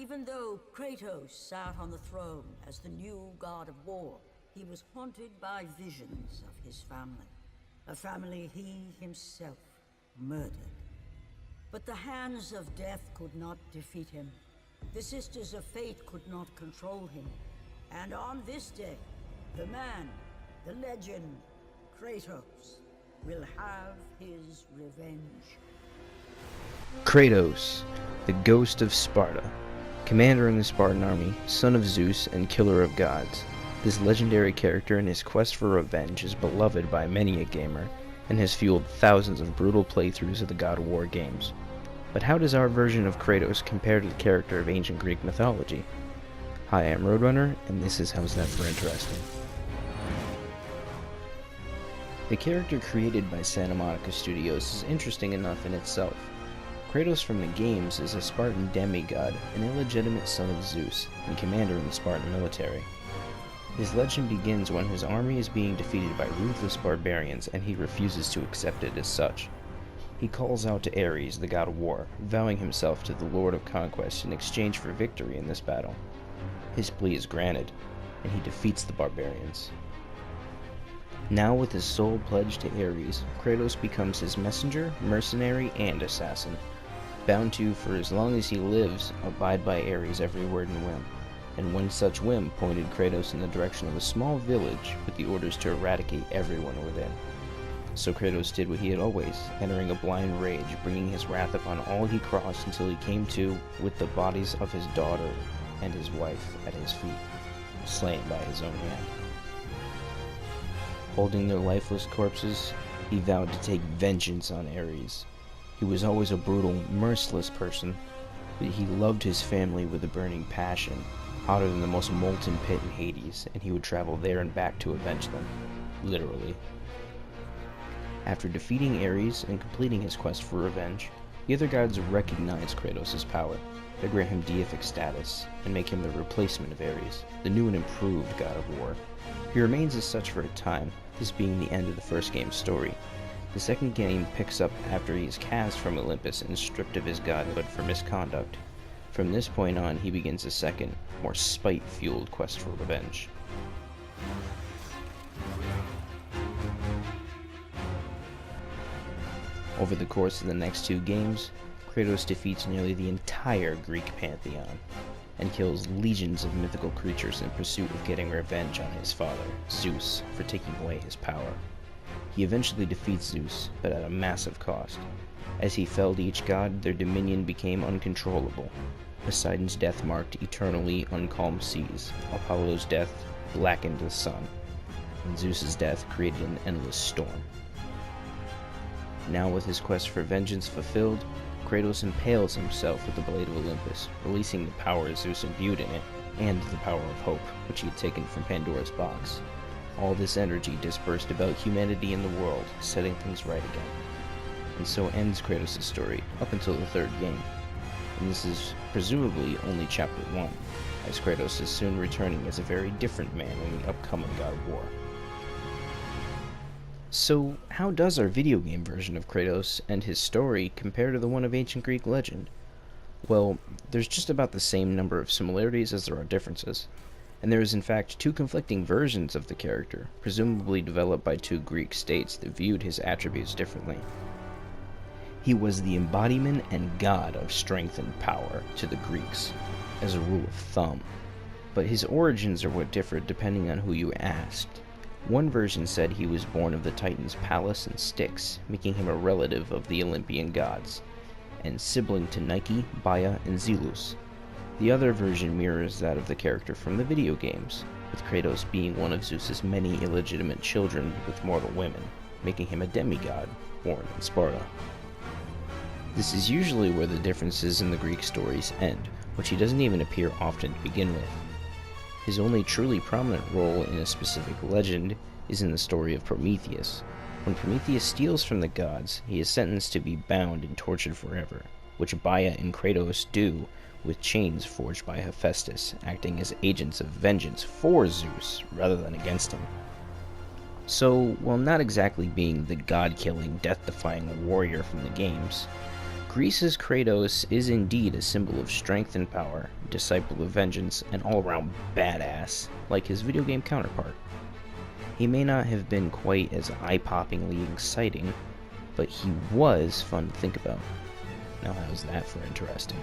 Even though Kratos sat on the throne as the new god of war, he was haunted by visions of his family. A family he himself murdered. But the hands of death could not defeat him. The Sisters of Fate could not control him. And on this day, the man, the legend, Kratos, will have his revenge. Kratos, the ghost of Sparta, commander in the Spartan army, son of Zeus and killer of gods. This legendary character in his quest for revenge is beloved by many a gamer, and has fueled thousands of brutal playthroughs of the God of War games. But how does our version of Kratos compare to the character of ancient Greek mythology? Hi, I'm Roadrunner, and this is How's That for Interesting. The character created by Santa Monica Studios is interesting enough in itself. Kratos from the games is a Spartan demigod, an illegitimate son of Zeus, and commander in the Spartan military. His legend begins when his army is being defeated by ruthless barbarians, and he refuses to accept it as such. He calls out to Ares, the god of war, vowing himself to the Lord of Conquest in exchange for victory in this battle. His plea is granted, and he defeats the barbarians. Now with his soul pledged to Ares, Kratos becomes his messenger, mercenary, and assassin, bound to, for as long as he lives, abide by Ares' every word and whim. And one such whim pointed Kratos in the direction of a small village with the orders to eradicate everyone within. So Kratos did what he had always, entering a blind rage, bringing his wrath upon all he crossed until he came to with the bodies of his daughter and his wife at his feet, slain by his own hand. Holding their lifeless corpses, he vowed to take vengeance on Ares. He was always a brutal, merciless person, but he loved his family with a burning passion, hotter than the most molten pit in Hades, and he would travel there and back to avenge them, literally. After defeating Ares and completing his quest for revenge, the other gods recognize Kratos' power. They grant him deific status, and make him the replacement of Ares, the new and improved god of war. He remains as such for a time, this being the end of the first game's story. The second game picks up after he is cast from Olympus and stripped of his godhood for misconduct. From this point on, he begins a second, more spite-fueled quest for revenge. Over the course of the next two games, Kratos defeats nearly the entire Greek pantheon, and kills legions of mythical creatures in pursuit of getting revenge on his father, Zeus, for taking away his power. He eventually defeats Zeus, but at a massive cost. As he felled each god, their dominion became uncontrollable. Poseidon's death marked eternally uncalm seas, Apollo's death blackened the sun, and Zeus's death created an endless storm. Now with his quest for vengeance fulfilled, Kratos impales himself with the Blade of Olympus, releasing the power Zeus imbued in it, and the power of hope, which he had taken from Pandora's box. All this energy dispersed about humanity and the world, setting things right again. And so ends Kratos' story, up until the third game. And this is presumably only chapter 1, as Kratos is soon returning as a very different man in the upcoming God of War. So, how does our video game version of Kratos and his story compare to the one of ancient Greek legend? Well, there's just about the same number of similarities as there are differences, and there is in fact two conflicting versions of the character, presumably developed by two Greek states that viewed his attributes differently. He was the embodiment and god of strength and power to the Greeks, as a rule of thumb, but his origins are what differed depending on who you asked. One version said he was born of the Titans Pallas and Styx, making him a relative of the Olympian gods, and sibling to Nike, Baia, and Zelus. The other version mirrors that of the character from the video games, with Kratos being one of Zeus's many illegitimate children with mortal women, making him a demigod, born in Sparta. This is usually where the differences in the Greek stories end, which he doesn't even appear often to begin with. His only truly prominent role in a specific legend is in the story of Prometheus. When Prometheus steals from the gods, he is sentenced to be bound and tortured forever, which Baia and Kratos do with chains forged by Hephaestus, acting as agents of vengeance for Zeus rather than against him. So, while not exactly being the god-killing, death-defying warrior from the games, Greece's Kratos is indeed a symbol of strength and power, disciple of vengeance, and all-around badass, like his video game counterpart. He may not have been quite as eye-poppingly exciting, but he was fun to think about. Now how's that for interesting?